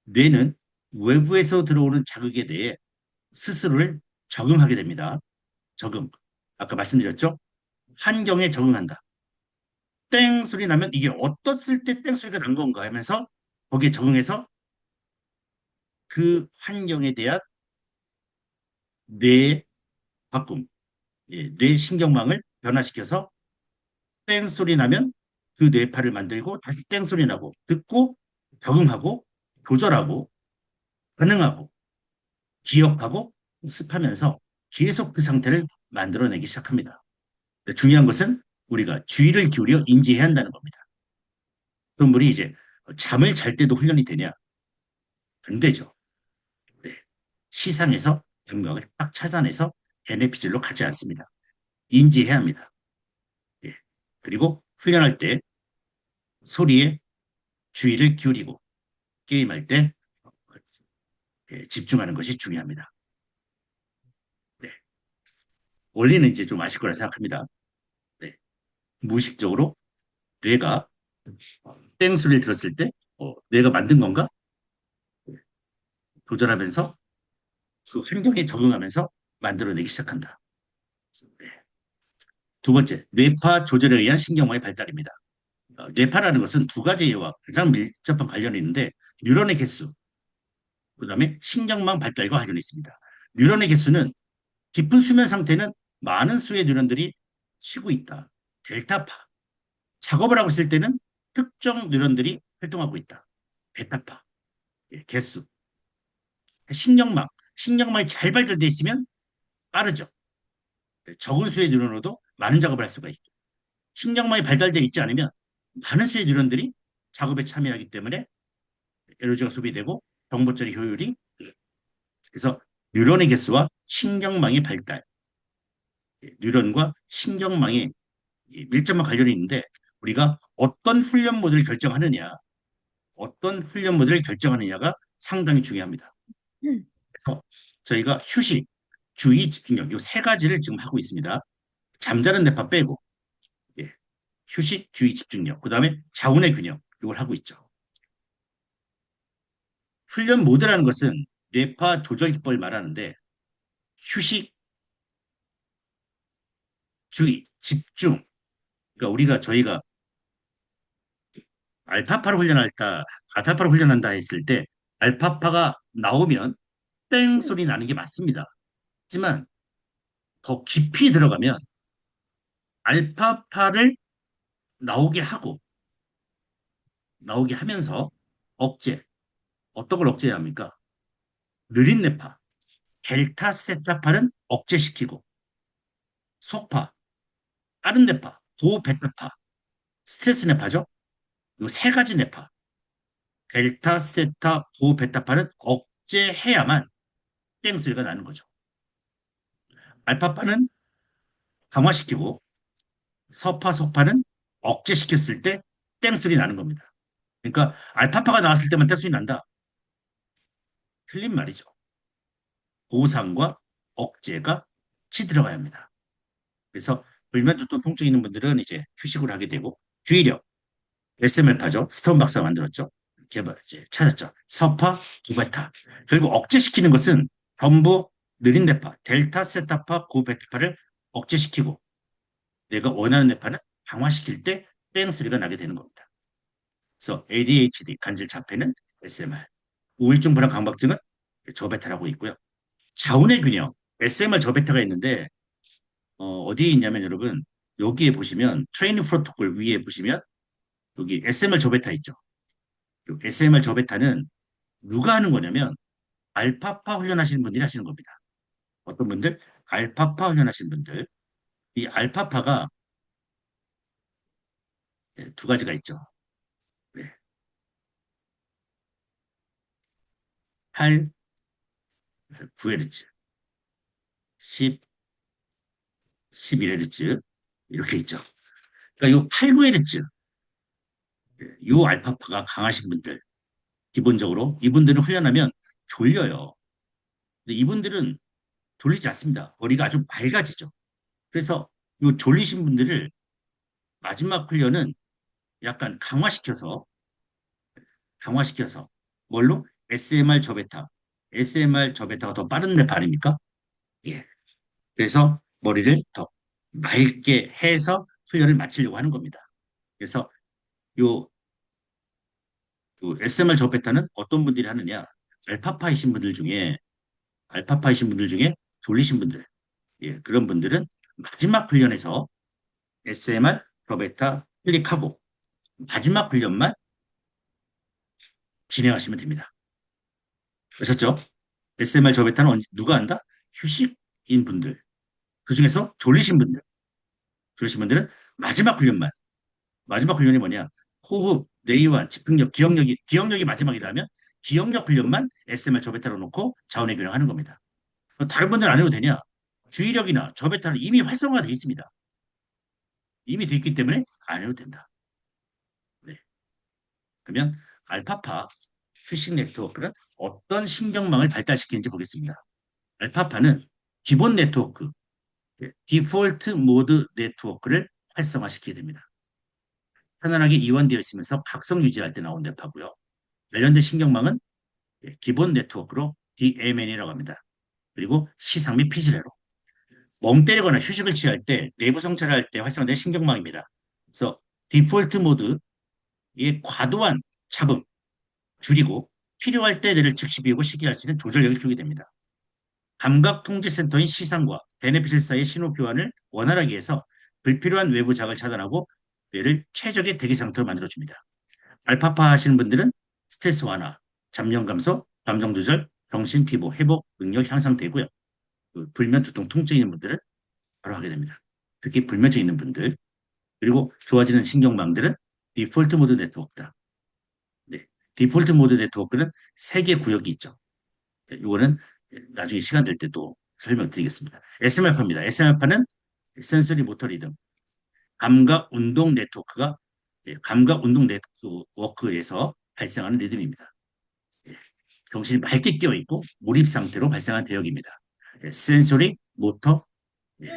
뇌는 외부에서 들어오는 자극에 대해 스스로를 적응하게 됩니다. 적응. 아까 말씀드렸죠? 환경에 적응한다. 땡 소리 나면 이게 어떻을 때 땡 소리가 난 건가 하면서 거기에 적응해서 그 환경에 대한 뇌 바꿈, 뇌 신경망을 변화시켜서 땡 소리 나면 그 뇌파를 만들고 다시 땡 소리 나고 듣고 적응하고 조절하고 반응하고 기억하고 습하면서 계속 그 상태를 만들어내기 시작합니다. 중요한 것은 우리가 주의를 기울여 인지해야 한다는 겁니다. 그런 분이 이제 잠을 잘 때도 훈련이 되냐? 안 되죠. 네. 시상에서 감각을 딱 차단해서 NFP질로 가지 않습니다. 인지해야 합니다. 예. 그리고 훈련할 때 소리에 주의를 기울이고 게임할 때 집중하는 것이 중요합니다. 네. 원리는 이제 좀 아실 거라 생각합니다. 네. 무의식적으로 뇌가 땡 소리를 들었을 때 뇌가 만든 건가? 조절하면서 그 환경에 적응하면서 만들어내기 시작한다. 네. 두 번째, 뇌파 조절에 의한 신경망의 발달입니다. 뇌파라는 것은 두 가지와 가장 밀접한 관련이 있는데 뉴런의 개수, 그다음에 신경망 발달과 관련이 있습니다. 뉴런의 개수는 깊은 수면 상태는 많은 수의 뉴런들이 쉬고 있다. 델타파. 작업을 하고 있을 때는 특정 뉴런들이 활동하고 있다. 베타파. 개수. 신경망. 신경망이 잘 발달되어 있으면 빠르죠. 적은 수의 뉴런으로도 많은 작업을 할 수가 있고 신경망이 발달되어 있지 않으면 많은 수의 뉴런들이 작업에 참여하기 때문에 에너지가 소비되고 정보 처리 효율이 그래서 뉴런의 개수와 신경망의 발달, 뉴런과 신경망의 밀접한 관련이 있는데 우리가 어떤 훈련 모드를 결정하느냐, 어떤 훈련 모드를 결정하느냐가 상당히 중요합니다. 그래서 저희가 휴식, 주의, 집중력 이 세 가지를 지금 하고 있습니다. 잠자는 뇌파 빼고 예, 휴식, 주의, 집중력, 그 다음에 자운의 균형 이걸 하고 있죠. 훈련 모드라는 것은 뇌파 조절 기법을 말하는데 휴식, 주의, 집중. 그러니까 저희가 알파파를 훈련할까, 알파파를 훈련한다 했을 때 알파파가 나오면 땡 소리 나는 게 맞습니다. 하지만 더 깊이 들어가면 알파파를 나오게 하고 나오게 하면서 억제. 어떤 걸 억제해야 합니까? 느린 뇌파, 델타 세타파는 억제시키고 속파, 빠른 뇌파, 도베타파, 스트레스 뇌파죠. 이 세 가지 뇌파, 델타, 세타, 도베타파는 억제해야만 땡 소리가 나는 거죠. 알파파는 강화시키고 서파, 속파는 억제시켰을 때 땡 소리 나는 겁니다. 그러니까 알파파가 나왔을 때만 땡 소리 난다. 틀린 말이죠. 보상과 억제가 같이 들어가야 합니다. 그래서 불면 두통 통증 있는 분들은 이제 휴식을 하게 되고 주의력 SML파죠. 스톤 박사가 만들었죠. 개발, 이제 찾았죠. 서파, 구베타. 결국 억제시키는 것은 전부 느린 뇌파, 델타, 세타파, 구베타파를 억제시키고 내가 원하는 뇌파는 강화시킬 때 땡 소리가 나게 되는 겁니다. 그래서 ADHD, 간질 자폐는 SMR, 우울증 불안 강박증은 저베타라고 있고요. 자운의 균형, SMR 저베타가 있는데 어디에 있냐면 여러분 여기에 보시면 트레이닝 프로토콜 위에 보시면 여기 SMR 저베타 있죠. SMR 저베타는 누가 하는 거냐면 알파파 훈련하시는 분들이 하시는 겁니다. 어떤 분들? 알파파 훈련하시는 분들. 이 알파파가 두 가지가 있죠. 네. 8, 9Hz, 10, 11Hz 이렇게 있죠. 그러니까 이 8, 9Hz 이 알파파가 강하신 분들 기본적으로 이분들은 훈련하면 졸려요. 근데 이분들은 졸리지 않습니다. 머리가 아주 맑아지죠. 그래서 이 졸리신 분들을 마지막 훈련은 약간 강화시켜서 뭘로? SMR 저베타. SMR 저베타가 더 빠른 뇌파 아닙니까? 예. 그래서 머리를 더 맑게 해서 훈련을 마치려고 하는 겁니다. 그래서 요, 요 SMR 저베타는 어떤 분들이 하느냐? 알파파이신 분들 중에 알파파이신 분들 중에 졸리신 분들, 예, 그런 분들은 마지막 훈련에서 SMR 저베타 클릭하고 마지막 훈련만 진행하시면 됩니다. 아셨죠? SMR 저베타는 누가 한다? 휴식인 분들, 그중에서 졸리신 분들은 마지막 훈련만, 마지막 훈련이 뭐냐? 호흡, 뇌이완, 집중력, 기억력이 마지막이라면 기억력 훈련만 SMR 저베타로 놓고 자원의 균형하는 겁니다. 다른 분들은 안 해도 되냐? 주의력이나 저베타는 이미 활성화되어 있습니다. 이미 돼 있기 때문에 안 해도 된다. 네. 그러면 알파파 휴식 네트워크는 어떤 신경망을 발달시키는지 보겠습니다. 알파파는 기본 네트워크, 디폴트 모드 네트워크를 활성화시키게 됩니다. 편안하게 이완되어 있으면서 각성 유지할 때 나온 뇌파고요. 관련된 신경망은 기본 네트워크로 DMN이라고 합니다. 그리고 시상 및 피지레로 멍 때리거나 휴식을 취할 때 내부 성찰을 할 때 활성화된 신경망입니다. 그래서 디폴트 모드의 과도한 잡음 줄이고 필요할 때 뇌를 즉시 비우고 시기할 수 있는 조절력을 키우게 됩니다. 감각통제센터인 시상과 베네피셀 사이의 신호 교환을 원활하게 해서 불필요한 외부 자극을 차단하고 뇌를 최적의 대기 상태로 만들어줍니다. 알파파 하시는 분들은 스트레스 완화, 잡념 감소, 감정 조절, 정신 피부 회복 능력 향상되고요. 그 불면 두통 통증 있는 분들은 바로 하게 됩니다. 특히 불면증 있는 분들 그리고 좋아지는 신경망들은 디폴트 모드 네트워크다. 네. 디폴트 모드 네트워크는 세 개 구역이 있죠. 이거는 나중에 시간 될 때 또 설명드리겠습니다. SMR파입니다. SMR파는 센소리 모터 리듬, 감각 운동 네트워크가 감각 운동 네트워크에서 발생하는 리듬입니다. 예, 정신이 맑게 깨어 있고 몰입 상태로 발생하는 대역입니다. 센소리 모터 왜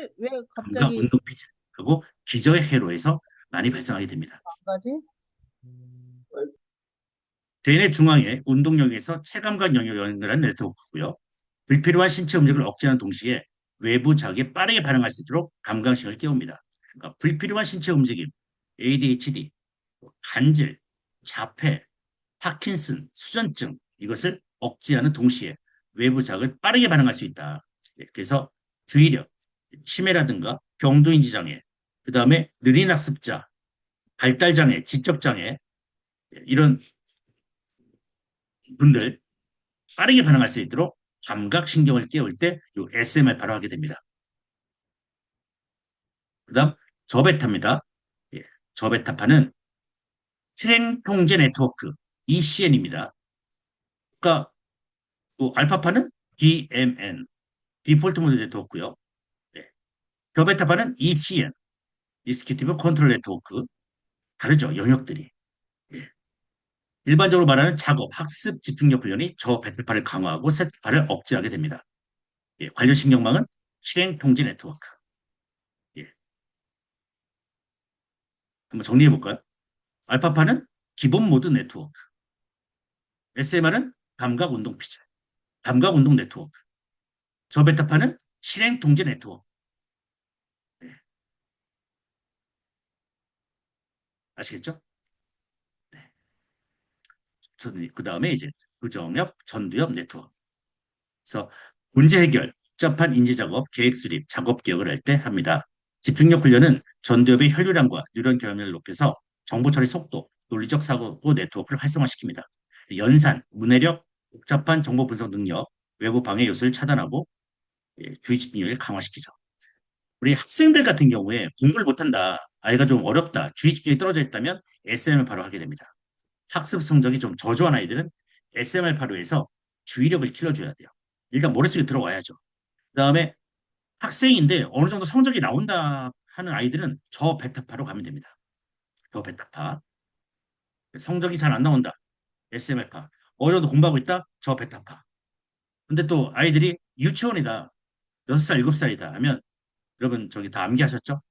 감각 갑자기 운동 피질하고 기저의 회로에서 많이 발생하게 됩니다. 안 가지? 대뇌 중앙의 운동 영역에서 체감각 영역을 연결하는 네트워크고요. 불필요한 신체 움직임을 억제하는 동시에 외부 자극에 빠르게 반응할 수 있도록 감각신을 깨웁니다. 그러니까 불필요한 신체 움직임, ADHD, 간질, 자폐, 파킨슨, 수전증 이것을 억제하는 동시에 외부 자극을 빠르게 반응할 수 있다. 그래서 주의력, 치매라든가 경도인지 장애, 그 다음에 느린 학습자, 발달장애, 지적장애 이런 분들 빠르게 반응할 수 있도록 감각신경을 깨울 때 이 SM을 발휘하게 됩니다. 그 다음 저베타입니다. 예, 저베타파는 실행통제 네트워크 ECN입니다. 그러니까 알파파는 DMN 디폴트 모드 네트워크요. 예, 저베타파는 ECN 익스큐티브 컨트롤 네트워크 다르죠 영역들이. 예, 일반적으로 말하는 작업, 학습, 집중력 훈련이 저베타파를 강화하고 세타파를 억제하게 됩니다. 예, 관련 신경망은 실행통제 네트워크. 예, 한번 정리해 볼까요? 알파파는 기본 모드 네트워크, SMR은 감각 운동 피질, 감각 운동 네트워크, 저베타파는 실행 통제 네트워크. 네, 아시겠죠? 네. 그 다음에 이제 부정협, 전두엽 네트워크. 그래서 문제 해결, 복잡한 인지 작업, 계획 수립, 작업 기억을 할 때 합니다. 집중력 훈련은 전두엽의 혈류량과 뉴런 결합력을 높여서 정보 처리 속도, 논리적 사고 네트워크를 활성화시킵니다. 연산, 문해력, 복잡한 정보 분석 능력, 외부 방해 요소를 차단하고 주의 집중력을 강화시키죠. 우리 학생들 같은 경우에 공부를 못한다, 아이가 좀 어렵다, 주의 집중력이 떨어져 있다면 SM을 바로 하게 됩니다. 학습 성적이 좀 저조한 아이들은 SMR 바로 해서 주의력을 길러줘야 돼요. 일단 머릿속에 들어와야죠. 그다음에 학생인데 어느 정도 성적이 나온다 하는 아이들은 저 베타파로 가면 됩니다. 저 베타파. 성적이 잘 안 나온다. SMR파. 어느 정도 공부하고 있다. 저 베타파. 근데 또 아이들이 유치원이다. 6살, 7살이다 하면 여러분 저기 다 암기하셨죠?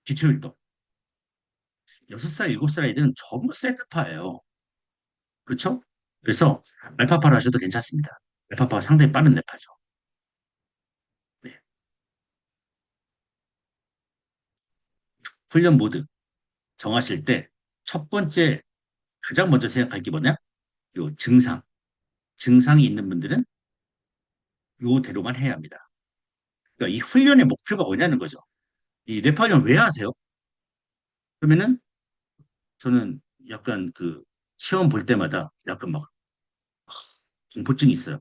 기초율도. 6살, 7살 아이들은 전부 세트파예요. 그렇죠? 그래서 알파파로 하셔도 괜찮습니다. 알파파가 상당히 빠른 뇌파죠. 네. 훈련 모드 정하실 때 첫 번째 가장 먼저 생각할 게 뭐냐? 요 증상. 증상이 있는 분들은 요대로만 해야 합니다. 그러니까 이 훈련의 목표가 뭐냐는 거죠. 이 뇌파 훈련 왜 하세요? 그러면은 저는 약간 그 시험 볼 때마다 약간 막 공포증이 있어요.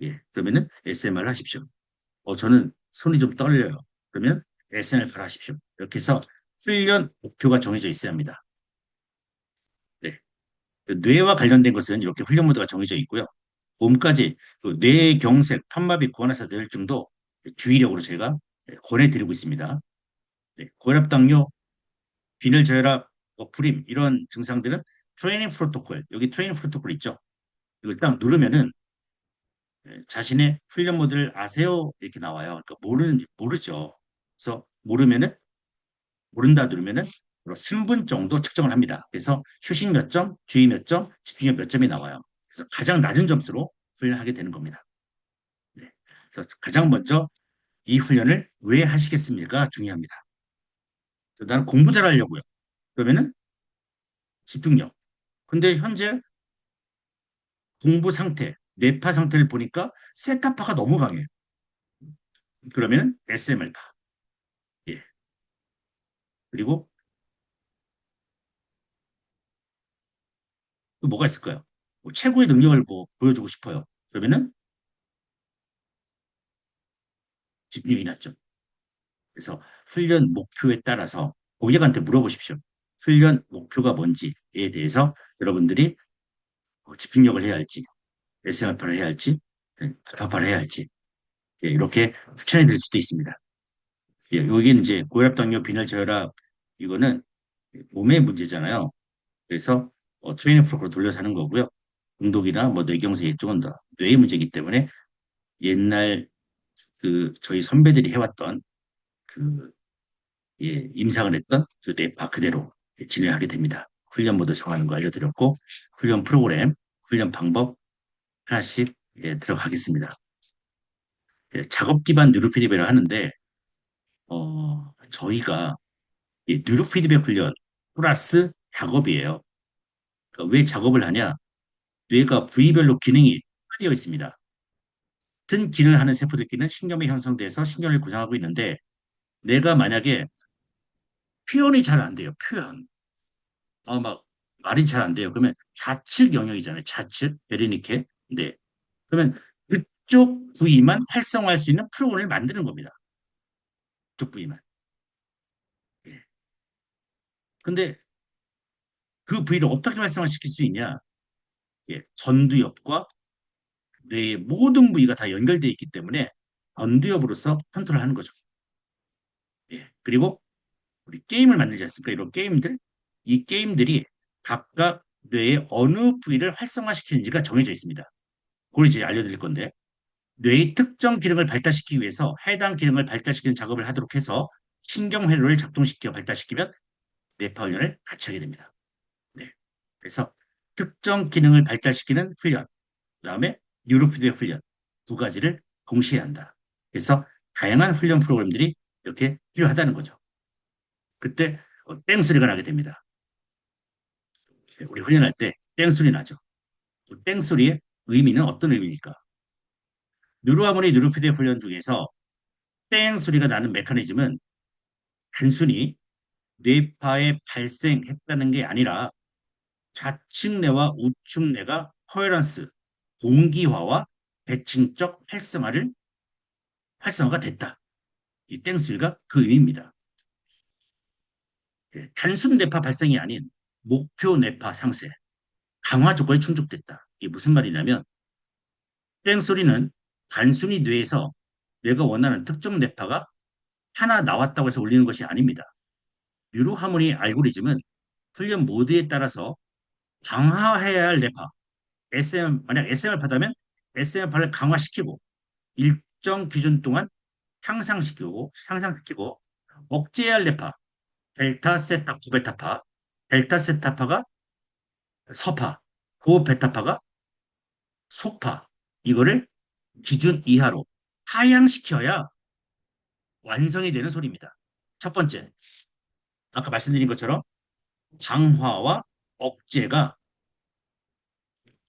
예. 그러면은 SMR 하십시오. 저는 손이 좀 떨려요. 그러면 SMR 하십시오. 이렇게 해서 훈련 목표가 정해져 있어야 합니다. 네. 그 뇌와 관련된 것은 이렇게 훈련 모드가 정해져 있고요. 몸까지 그 뇌경색, 편마비, 고환아사 뇌혈증도 주의력으로 제가 권해드리고 있습니다. 네, 고혈압, 당뇨, 빈혈 저혈압, 불임 이런 증상들은 트레이닝 프로토콜 여기 트레이닝 프로토콜 있죠. 이걸 딱 누르면은 자신의 훈련 모드를 아세요 이렇게 나와요. 그러니까 모르는 모르죠. 그래서 모른다 누르면은 3분 정도 측정을 합니다. 그래서 휴식 몇 점, 주의 몇 점, 집중력 몇 점이 나와요. 그래서 가장 낮은 점수로 훈련하게 되는 겁니다. 네. 그래서 가장 먼저 이 훈련을 왜 하시겠습니까? 중요합니다. 나는 공부 잘하려고요. 그러면은 집중력. 근데 현재 공부 상태, 뇌파 상태를 보니까 세타파가 너무 강해요. 그러면 SMR파. 예. 그리고 또 뭐가 있을까요? 뭐 최고의 능력을 뭐 보여주고 싶어요. 그러면은 집중력이 낮죠. 그래서 훈련 목표에 따라서 고객한테 물어보십시오. 훈련 목표가 뭔지에 대해서 여러분들이 집중력을 해야 할지, SMR파를 해야 할지, 알파파를 해야 할지 이렇게 추천해 드릴 수도 있습니다. 여기는 이제 고혈압, 당뇨, 빈혈, 저혈압 이거는 몸의 문제잖아요. 그래서 트레이닝 프로그램 돌려서 하는 거고요. 중독이나 뭐 뇌경색 이쪽은 다 뇌의 문제이기 때문에 옛날 그 저희 선배들이 해왔던 그 임상을 했던 그 뇌파 그대로 진행하게 됩니다. 훈련 모드 정하는 거 알려드렸고 훈련 프로그램, 훈련 방법 하나씩 들어가겠습니다. 작업 기반 뉴로 피드백을 하는데 저희가 이 뉴로 피드백 훈련 플러스 작업이에요. 그러니까 왜 작업을 하냐? 뇌가 부위별로 기능이 되어 있습니다. 같은 기능을 하는 세포들끼리는 신경이 형성돼서 신경을 구성하고 있는데 내가 만약에 표현이 잘 안 돼요. 표현. 막 말이 잘 안 돼요. 그러면 좌측 영역이잖아요. 좌측 베르니케. 네. 그러면 그쪽 부위만 활성화할 수 있는 프로그램을 만드는 겁니다. 그쪽 부위만. 예. 근데 그 부위를 어떻게 활성화시킬 수 있냐? 전두엽과 뇌의 모든 부위가 다 연결되어 있기 때문에 전두엽으로서 컨트롤하는 거죠. 그리고 우리 게임을 만들지 않습니까? 이런 게임들. 이 게임들이 각각 뇌의 어느 부위를 활성화시키는지가 정해져 있습니다. 그걸 이제 알려드릴 건데 뇌의 특정 기능을 발달시키기 위해서 해당 기능을 발달시키는 작업을 하도록 해서 신경회로를 작동시켜 발달시키면 뇌파 훈련을 같이 하게 됩니다. 네. 그래서 특정 기능을 발달시키는 훈련, 그다음에 뉴로피드백 훈련 두 가지를 동시에 한다. 그래서 다양한 훈련 프로그램들이 이렇게 필요하다는 거죠. 그때 땡 소리가 나게 됩니다. 우리 훈련할 때 땡 소리 나죠. 땡 소리의 의미는 어떤 의미일까? 뉴로하모니 뉴로피드백 훈련 중에서 땡 소리가 나는 메커니즘은 단순히 뇌파에 발생했다는 게 아니라 좌측 뇌와 우측 뇌가 코헤런스, 동기화와 대칭적 활성화가 됐다. 이 땡스리가 그 의미입니다. 단순 뇌파 발생이 아닌 목표 뇌파 상세, 강화 조건이 충족됐다. 이게 무슨 말이냐면 땡소리는 단순히 뇌에서 내가 원하는 특정 뇌파가 하나 나왔다고 해서 울리는 것이 아닙니다. 뉴로하모니 알고리즘은 훈련 모드에 따라서 강화해야 할 뇌파, 만약 SMR파다면 SMR파를 강화시키고 일정 기준 동안 향상시키고 억제해야 할 뇌파, 델타 세타 고베타파, 델타 세타파가 서파, 고베타파가 속파, 이거를 기준 이하로 하향시켜야 완성이 되는 소리입니다. 첫 번째, 아까 말씀드린 것처럼 강화와 억제가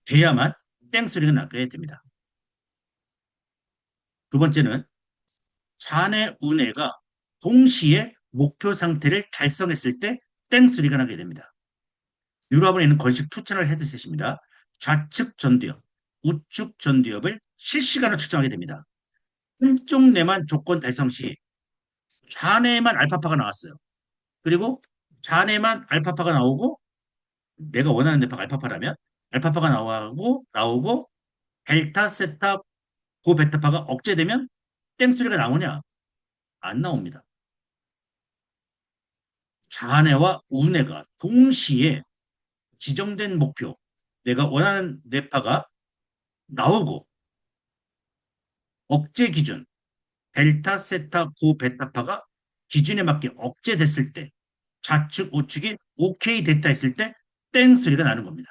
돼야만 땡소리가 나게 됩니다. 두 번째는 좌뇌 우뇌가 동시에 목표 상태를 달성했을 때 땡소리가 나게 됩니다. 유럽은에는 건식 투처널 헤드셋입니다. 좌측 전두엽, 우측 전두엽을 실시간으로 측정하게 됩니다. 한쪽 뇌만 조건 달성 시 좌뇌만 알파파가 나왔어요. 그리고 좌뇌만 알파파가 나오고 내가 원하는 뇌파가 알파파라면 알파파가 나오고 델타, 세타, 고베타파가 억제되면 땡소리가 나오냐? 안 나옵니다. 좌뇌와 우뇌가 동시에 지정된 목표, 내가 원하는 뇌파가 나오고 억제 기준, 델타, 세타, 고, 베타파가 기준에 맞게 억제됐을 때 좌측, 우측이 오케이 됐다 했을 때 땡 소리가 나는 겁니다.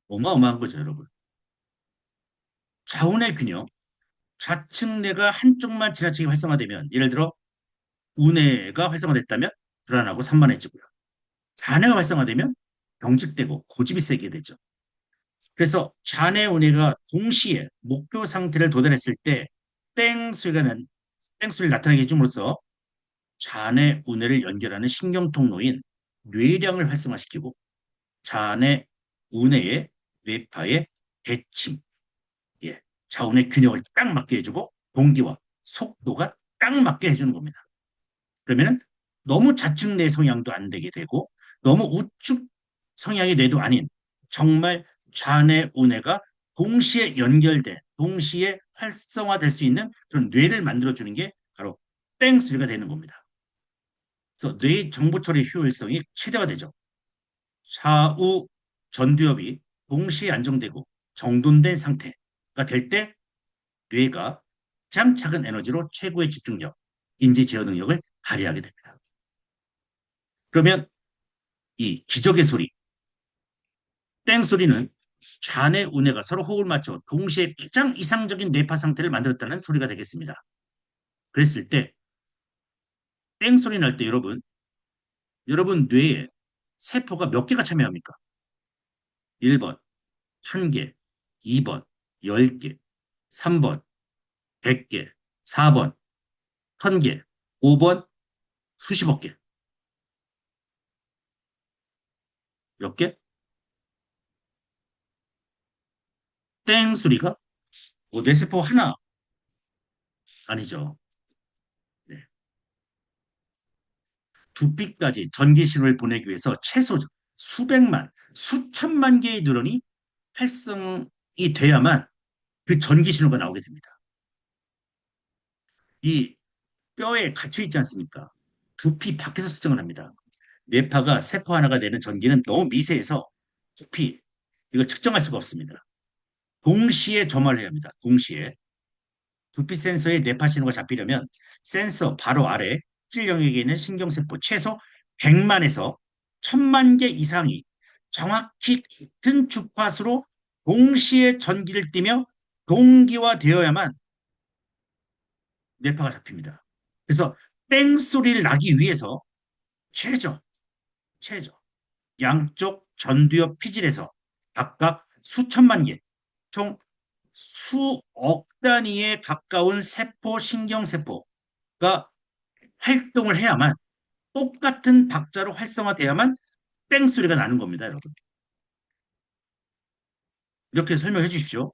어마어마한 거죠, 여러분. 좌우의 균형, 좌측 뇌가 한쪽만 지나치게 활성화되면 예를 들어 우뇌가 활성화됐다면 불안하고 산만해지고요. 좌뇌가 활성화되면 경직되고 고집이 세게 되죠. 그래서 좌뇌 우뇌가 동시에 목표 상태를 도달했을 때 땡 소리가 땡 소리를 나타나게 해줌으로써 좌뇌 우뇌를 연결하는 신경통로인 뇌량을 활성화시키고 좌뇌 우뇌의 뇌파의 대칭, 예, 좌우뇌 균형을 딱 맞게 해주고 동기와 속도가 딱 맞게 해주는 겁니다. 그러면은 너무 좌측 뇌 성향도 안 되게 되고 너무 우측 성향의 뇌도 아닌 정말 좌뇌 우뇌가 동시에 활성화될 수 있는 그런 뇌를 만들어주는 게 바로 땡수리가 되는 겁니다. 그래서 뇌 정보 처리 효율성이 최대화되죠. 좌우 전두엽이 동시에 안정되고 정돈된 상태가 될 때 뇌가 가장 작은 에너지로 최고의 집중력, 인지 제어 능력을 발휘하게 됩니다. 그러면 이 기적의 소리, 땡 소리는 좌뇌 우뇌가 서로 호흡을 맞춰 동시에 가장 이상적인 뇌파 상태를 만들었다는 소리가 되겠습니다. 그랬을 때 땡 소리 날 때 여러분 뇌에 세포가 몇 개가 참여합니까? 1번 1개, 2번 10개, 3번 100개, 4번 1000개, 5번 수십억 개. 몇 개? 땡 소리가 뇌세포 하나 아니죠. 네. 두피까지 전기 신호를 보내기 위해서 최소 수백만, 수천만 개의 뉴런이 활성이 돼야만 그 전기 신호가 나오게 됩니다. 이 뼈에 갇혀 있지 않습니까? 두피 밖에서 측정을 합니다. 뇌파가 세포 하나가 되는 전기는 너무 미세해서 두피 이걸 측정할 수가 없습니다. 동시에 점화를 해야 합니다. 동시에 두피 센서에 뇌파 신호가 잡히려면 센서 바로 아래 껍질 영역에 있는 신경세포 최소 100만에서 1000만 개 이상이 정확히 같은 주파수로 동시에 전기를 띠며 동기화되어야만 뇌파가 잡힙니다. 그래서 땡소리를 나기 위해서 최저, 최저 양쪽 전두엽 피질에서 각각 수천만 개, 총 수억 단위에 가까운 세포, 신경세포가 활동을 해야만 똑같은 박자로 활성화돼야만 땡소리가 나는 겁니다, 여러분. 이렇게 설명해 주십시오.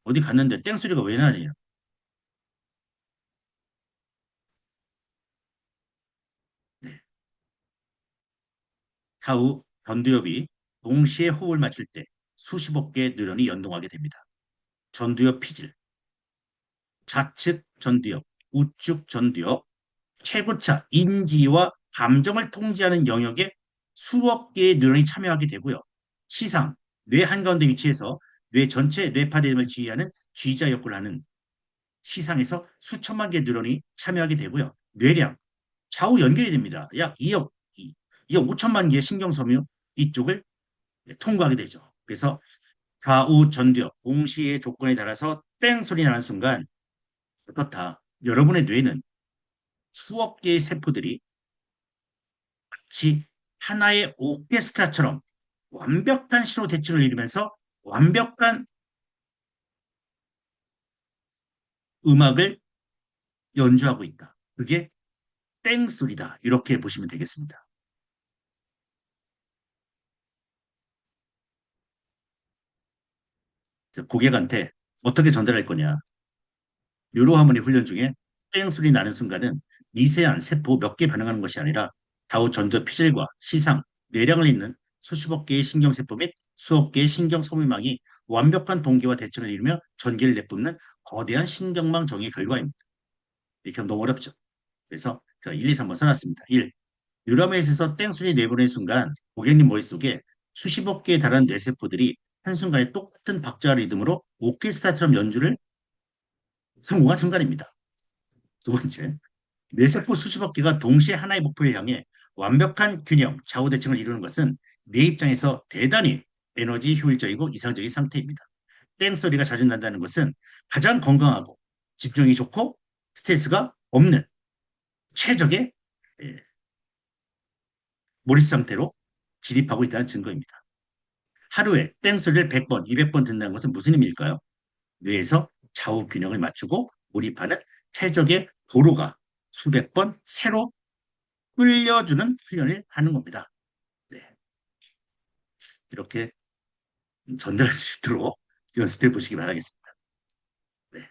어디 갔는데 땡소리가 왜 나네요? 네. 사후 전두엽이 동시에 호흡을 맞출 때 수십억 개의 뉴런이 연동하게 됩니다. 전두엽 피질, 좌측 전두엽, 우측 전두엽, 최고차 인지와 감정을 통제하는 영역에 수억 개의 뉴런이 참여하게 되고요. 시상, 뇌 한가운데 위치해서 뇌 전체 뇌파 리듬을 지휘하는 쥐자 역할을 하는 시상에서 수천만 개의 뉴런이 참여하게 되고요. 뇌량, 좌우 연결이 됩니다. 약 2억 5천만 개의 신경섬유 이쪽을 통과하게 되죠. 그래서 좌우 전두엽 동시에 조건에 따라서 땡 소리 나는 순간 어떻다. 여러분의 뇌는 수억 개의 세포들이 마치 하나의 오케스트라처럼 완벽한 신호 대칭을 이루면서 완벽한 음악을 연주하고 있다. 그게 땡 소리다. 이렇게 보시면 되겠습니다. 고객한테 어떻게 전달할 거냐. 뉴로하모니 훈련 중에 땡 소리 나는 순간은 미세한 세포 몇 개 반응하는 것이 아니라 좌우 전두 피질과 시상, 뇌량을 잇는 수십억 개의 신경세포 및 수억 개의 신경소모망이 완벽한 동기와 대칭을 이루며 전기를 내뿜는 거대한 신경망 정의 결과입니다. 이렇게 하면 너무 어렵죠. 그래서 제가 1, 2, 3번 써놨습니다. 1. 뉴라메에서 땡소리 내보낸 순간 고객님 머릿속에 수십억 개에 달하는 뇌세포들이 한순간에 똑같은 박자 리듬으로 오케스트라처럼 연주를 성공한 순간입니다. 두 번째, 뇌세포 수십억 개가 동시에 하나의 목표를 향해 완벽한 균형, 좌우 대칭을 이루는 것은 뇌 입장에서 대단히 에너지 효율적이고 이상적인 상태입니다. 땡 소리가 자주 난다는 것은 가장 건강하고 집중이 좋고 스트레스가 없는 최적의 예, 몰입 상태로 진입하고 있다는 증거입니다. 하루에 땡 소리를 100번, 200번 듣는다는 것은 무슨 의미일까요? 뇌에서 좌우 균형을 맞추고 몰입하는 최적의 도로가 수백 번 새로 뚫려주는 훈련을 하는 겁니다. 네, 이렇게 전달할 수 있도록 연습해 보시기 바라겠습니다. 네.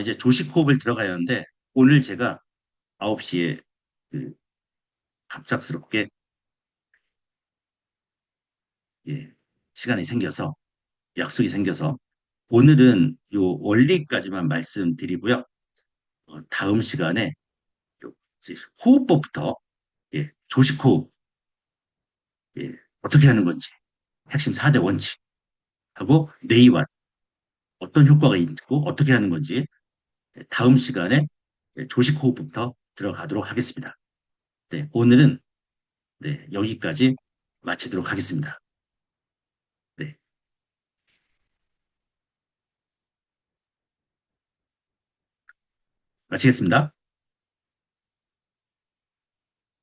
이제 조식 호흡을 들어가야 하는데 오늘 제가 9시에 그 갑작스럽게 예, 시간이 생겨서 약속이 생겨서 오늘은 요 원리까지만 말씀드리고요. 다음 시간에 요 호흡법부터 예, 조식 호흡 예, 어떻게 하는 건지 핵심 4대 원칙하고 뇌이완 어떤 효과가 있고 어떻게 하는 건지 다음 시간에 조식 호흡부터 들어가도록 하겠습니다. 네, 오늘은 네, 여기까지 마치도록 하겠습니다. 네, 마치겠습니다.